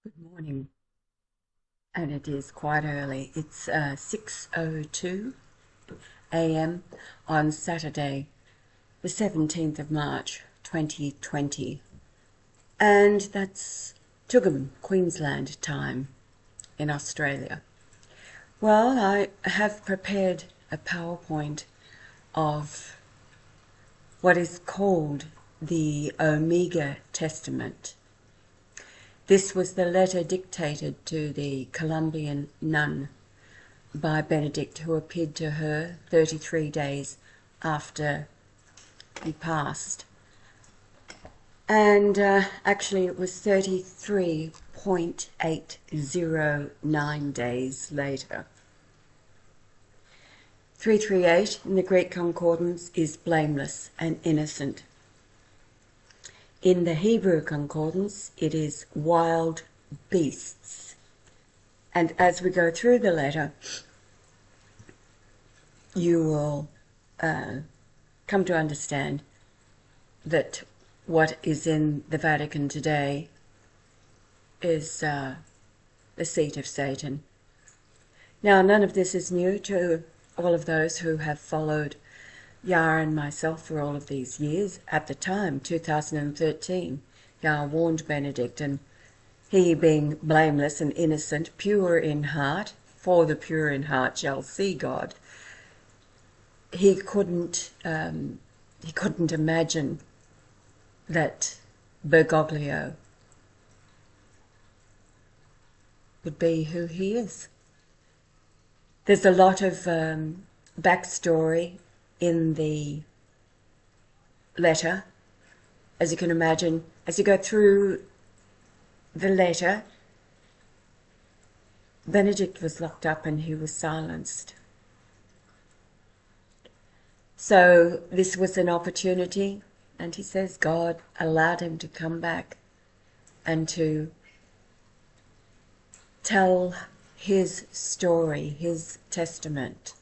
Good morning, and it is quite early. It's 6:02 a.m. on Saturday, the 17th of March, 2020, and that's Tugum, Queensland time in Australia. Well, I have prepared a PowerPoint of what is called the Omega Testament. This was the letter dictated to the Colombian nun by Benedict, who appeared to her 33 days after he passed. And actually it was 33.809 days later. 338 in the Greek Concordance is blameless and innocent. In the Hebrew Concordance, it is wild beasts. And as we go through the letter, you will come to understand that what is in the Vatican today is the seat of Satan. Now, none of this is new to all of those who have followed Yah and myself for all of these years. At the time, 2013, Yah warned Benedict, and he, being blameless and innocent, pure in heart, for the pure in heart shall see God, he couldn't imagine that Bergoglio would be who he is. There's a lot of backstory in the letter, as you can imagine. As you go through the letter, Benedict was locked up and he was silenced. So this was an opportunity, and he says God allowed him to come back and to tell his story, his testament,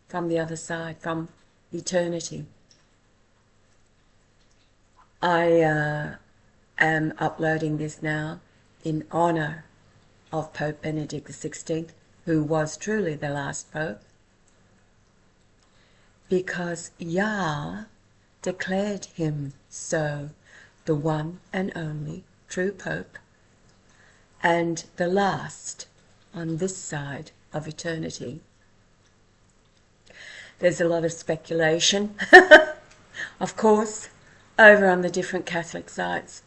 from the other side, from eternity. I am uploading this now in honor of Pope Benedict XVI, who was truly the last Pope, because Yah declared him so, the one and only true Pope, and the last on this side of eternity. There's a lot of speculation, of course, over on the different Catholic sites.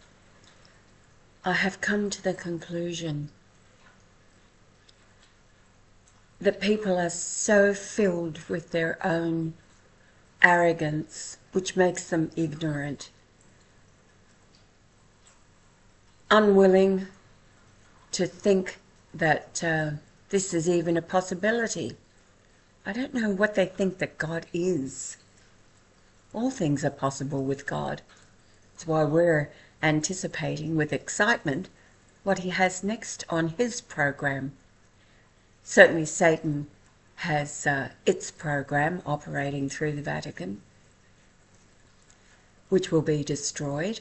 I have come to the conclusion that people are so filled with their own arrogance, which makes them ignorant, unwilling to think that this is even a possibility. I don't know what they think that God is. All things are possible with God. That's why we're anticipating with excitement what he has next on his program. Certainly Satan has its program operating through the Vatican, which will be destroyed.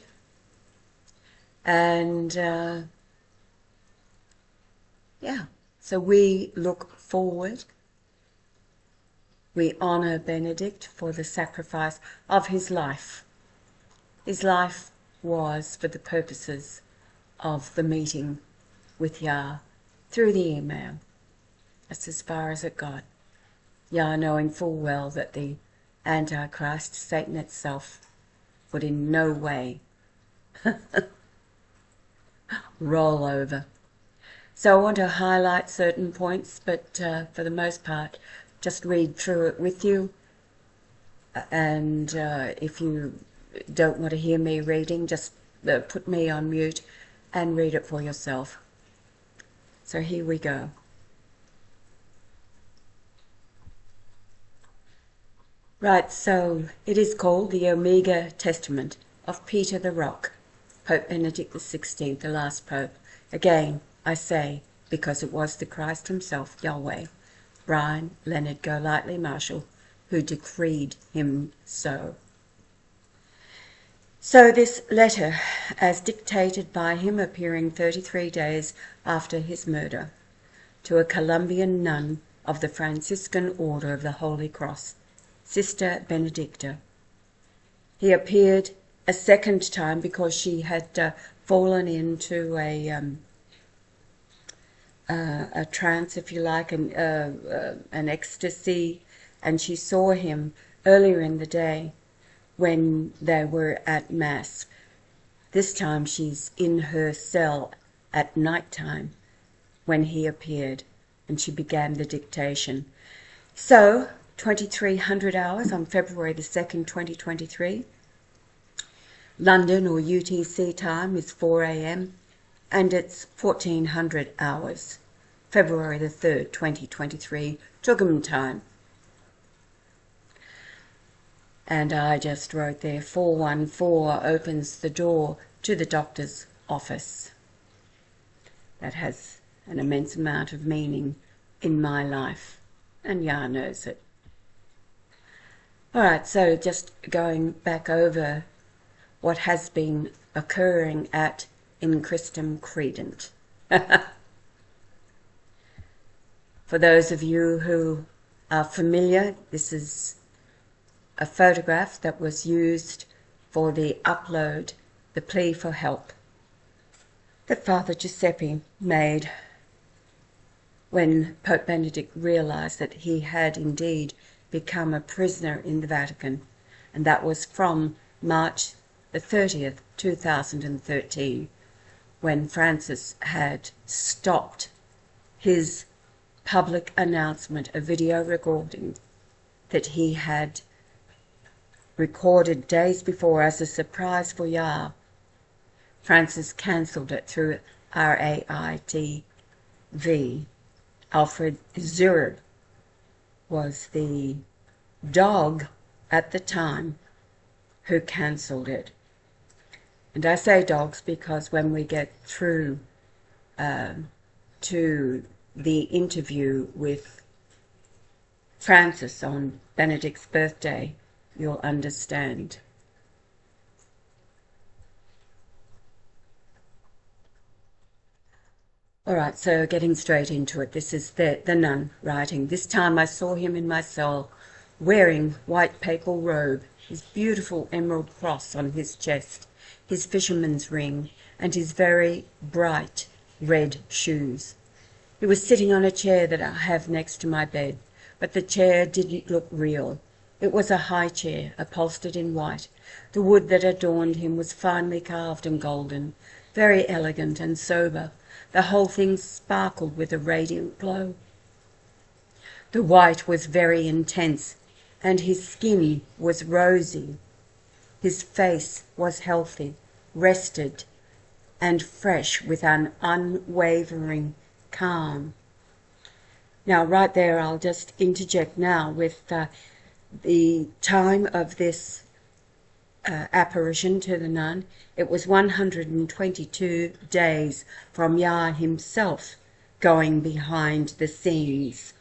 And so we look forward. We honor Benedict for the sacrifice of his life. His life was for the purposes of the meeting with Yah through the email. That's as far as it got. Yah knowing full well that the Antichrist, Satan itself, would in no way roll over. So I want to highlight certain points, but for the most part, just read through it with you. And if you don't want to hear me reading, just put me on mute and read it for yourself. So here we go. Right, so it is called the Omega Testament of Peter the Rock, Pope Benedict XVI, the last Pope. Again, I say, because it was the Christ himself, Yahweh, Brian Leonard Golightly-Marshall, who decreed him so. So this letter, as dictated by him, appearing 33 days after his murder, to a Colombian nun of the Franciscan Order of the Holy Cross, Sister Benedicta. He appeared a second time because she had fallen into a trance, if you like, an ecstasy, and she saw him earlier in the day when they were at Mass. This time she's in her cell at night time when he appeared, and she began the dictation. So, 2300 hours on February the 2nd, 2023. London or UTC time is 4 a.m. and it's 1400 hours, February the 3rd, 2023, Tugum time. And I just wrote there, 414 opens the door to the doctor's office. That has an immense amount of meaning in my life, and Yah knows it. All right, so just going back over what has been occurring at In Christum Credent. For those of you who are familiar, this is a photograph that was used for the upload, the plea for help, that Father Giuseppe made when Pope Benedict realized that he had indeed become a prisoner in the Vatican, and that was from March the 30th, 2013, when Francis had stopped his public announcement, a video recording that he had recorded days before as a surprise for Yah. Francis cancelled it through RAITV. Alfred Zurb was the dog at the time who cancelled it. And I say dogs because when we get through to the interview with Francis on Benedict's birthday, you'll understand. All right, so getting straight into it, this is the nun writing. This time I saw him in my cell, wearing white papal robe, his beautiful emerald cross on his chest, his fisherman's ring, and his very bright red shoes. He was sitting on a chair that I have next to my bed, but the chair didn't look real. It was a high chair, upholstered in white. The wood that adorned him was finely carved and golden, very elegant and sober. The whole thing sparkled with a radiant glow. The white was very intense, and his skin was rosy. His face was healthy, rested, and fresh with an unwavering calm. Now, right there, I'll just interject now with the time of this apparition to the nun. It was 122 days from Yah himself going behind the scenes.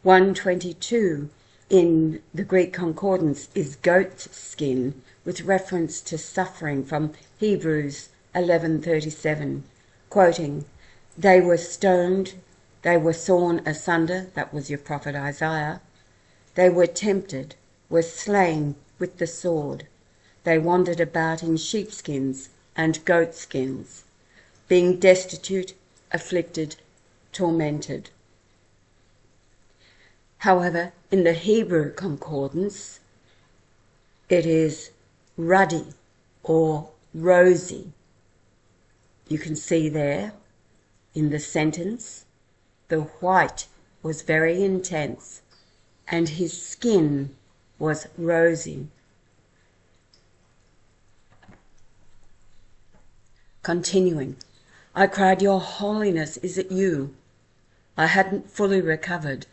122 in the Greek concordance is goat skin, with reference to suffering from Hebrews 11:37, quoting, "They were stoned, they were sawn asunder," that was your prophet Isaiah. "They were tempted, were slain with the sword. They wandered about in sheepskins and goatskins, being destitute, afflicted, tormented." However, in the Hebrew concordance, it is ruddy or rosy. You can see there in the sentence, the white was very intense and his skin was rosy. Continuing, "I cried, 'Your Holiness, is it you?' I hadn't fully recovered.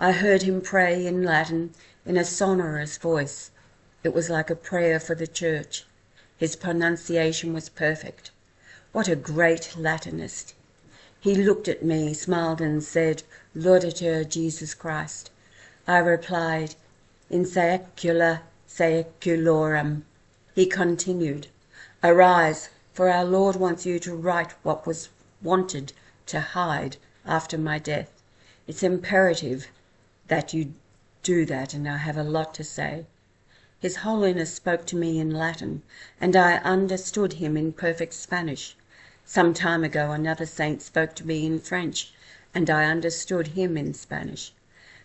I heard him pray in Latin in a sonorous voice. It was like a prayer for the church. His pronunciation was perfect. What a great Latinist. He looked at me, smiled and said, 'Laudetur Jesus Christ.' I replied, 'In saecula saeculorum.' He continued, "Arise, for our Lord wants you to write what was wanted to hide after my death. It's imperative that you do that, and I have a lot to say." His Holiness spoke to me in Latin, and I understood him in perfect Spanish. Some time ago another saint spoke to me in French, and I understood him in Spanish.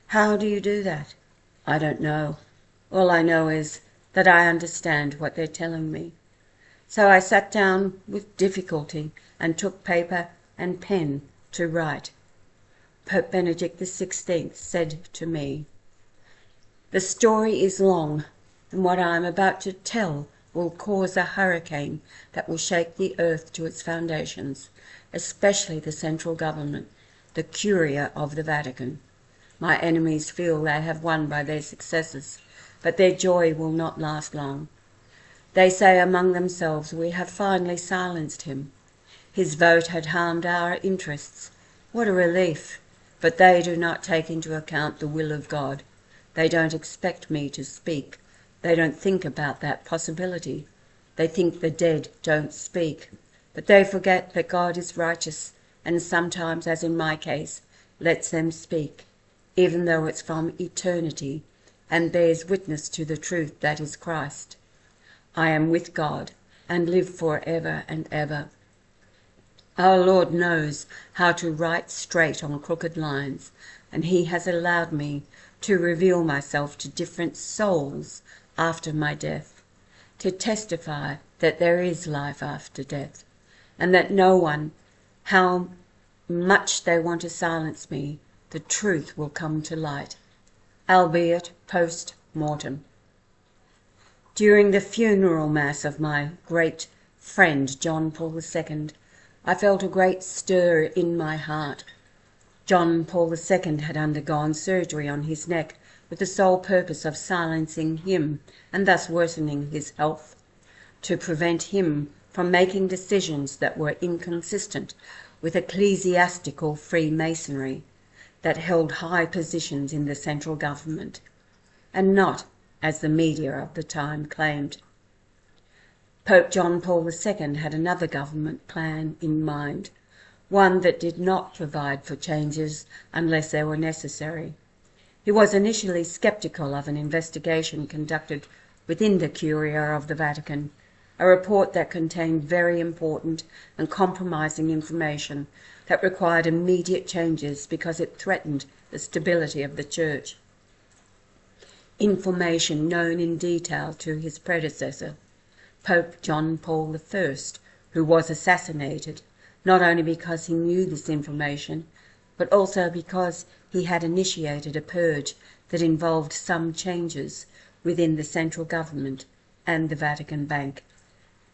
How do you do that? I don't know. All I know is that I understand what they're telling me. So I sat down with difficulty and took paper and pen to write. Pope Benedict XVI said to me, "The story is long, and what I am about to tell will cause a hurricane that will shake the earth to its foundations, especially the central government, the Curia of the Vatican. My enemies feel they have won by their successes, but their joy will not last long. They say among themselves, 'We have finally silenced him. His vote had harmed our interests. What a relief!' But they do not take into account the will of God. They don't expect me to speak. They don't think about that possibility. They think the dead don't speak. But they forget that God is righteous, and sometimes, as in my case, lets them speak, even though it's from eternity, and bears witness to the truth that is Christ. I am with God, and live for ever and ever. Our Lord knows how to write straight on crooked lines, and he has allowed me to reveal myself to different souls after my death, to testify that there is life after death, and that no one, how much they want to silence me, the truth will come to light, albeit post-mortem." During the funeral mass of my great friend John Paul II, I felt a great stir in my heart. John Paul II had undergone surgery on his neck with the sole purpose of silencing him and thus worsening his health, to prevent him from making decisions that were inconsistent with ecclesiastical Freemasonry that held high positions in the central government, and not as the media of the time claimed. Pope John Paul II had another government plan in mind, one that did not provide for changes unless they were necessary. He was initially skeptical of an investigation conducted within the Curia of the Vatican, a report that contained very important and compromising information that required immediate changes because it threatened the stability of the Church. Information known in detail to his predecessor, Pope John Paul I, who was assassinated, not only because he knew this information, but also because he had initiated a purge that involved some changes within the central government and the Vatican Bank,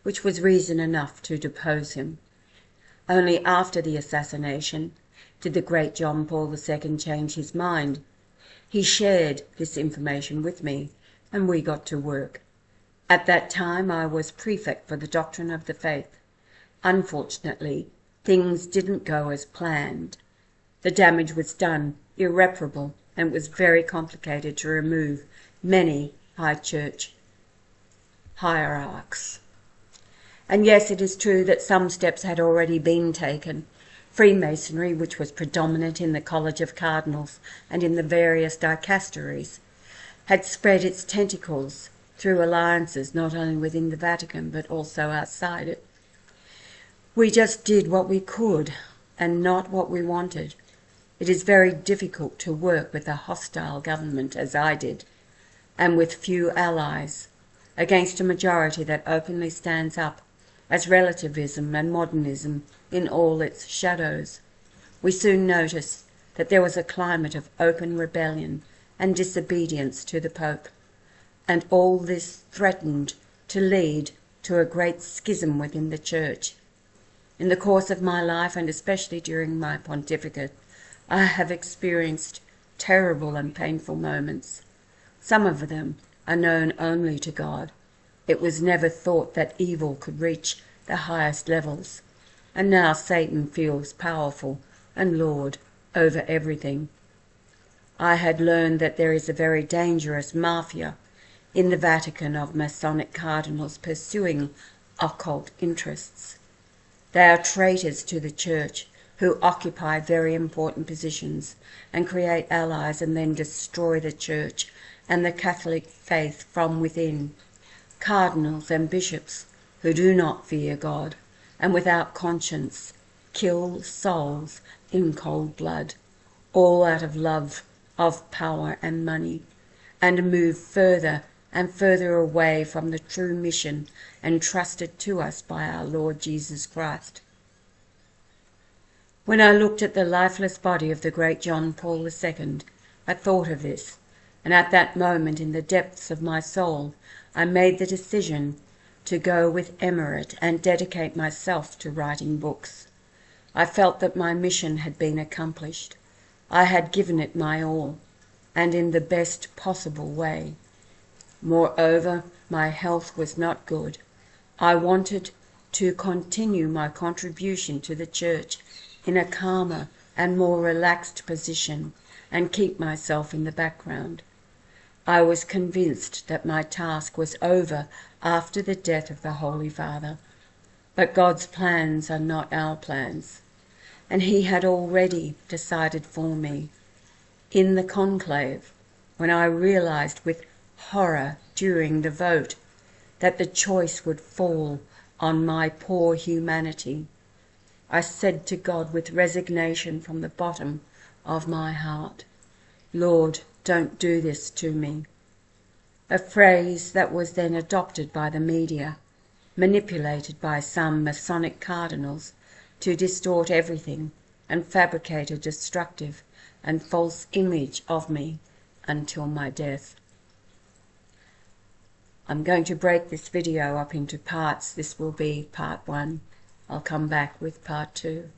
which was reason enough to depose him. Only after the assassination did the great John Paul II change his mind. He shared this information with me, and we got to work. At that time I was prefect for the doctrine of the faith. Unfortunately, things didn't go as planned. The damage was done irreparable, and it was very complicated to remove many high church hierarchs. And yes, it is true that some steps had already been taken. Freemasonry, which was predominant in the College of Cardinals and in the various dicasteries, had spread its tentacles through alliances not only within the Vatican but also outside it. We just did what we could and not what we wanted. It is very difficult to work with a hostile government, as I did, and with few allies, against a majority that openly stands up as relativism and modernism in all its shadows. We soon noticed that there was a climate of open rebellion and disobedience to the Pope, and all this threatened to lead to a great schism within the Church. In the course of my life, and especially during my pontificate, I have experienced terrible and painful moments. Some of them are known only to God. It was never thought that evil could reach the highest levels, and now Satan feels powerful and Lord over everything. I had learned that there is a very dangerous mafia in the Vatican of Masonic cardinals pursuing occult interests. They are traitors to the Church who occupy very important positions and create allies and then destroy the Church and the Catholic faith from within. Cardinals and bishops who do not fear God and without conscience kill souls in cold blood, all out of love of power and money, and move further and further away from the true mission entrusted to us by our Lord Jesus Christ. When I looked at the lifeless body of the great John Paul II, I thought of this, and at that moment in the depths of my soul I made the decision to go with Emirate and dedicate myself to writing books. I felt that my mission had been accomplished. I had given it my all, and in the best possible way. Moreover, my health was not good. I wanted to continue my contribution to the Church in a calmer and more relaxed position and keep myself in the background. I was convinced that my task was over after the death of the Holy Father, but God's plans are not our plans, and He had already decided for me. In the conclave, when I realized with horror during the vote that the choice would fall on my poor humanity, I said to God with resignation from the bottom of my heart, "Lord, don't do this to me." A phrase that was then adopted by the media, manipulated by some Masonic cardinals to distort everything and fabricate a destructive and false image of me until my death. I'm going to break this video up into parts. This will be part 1. I'll come back with part 2.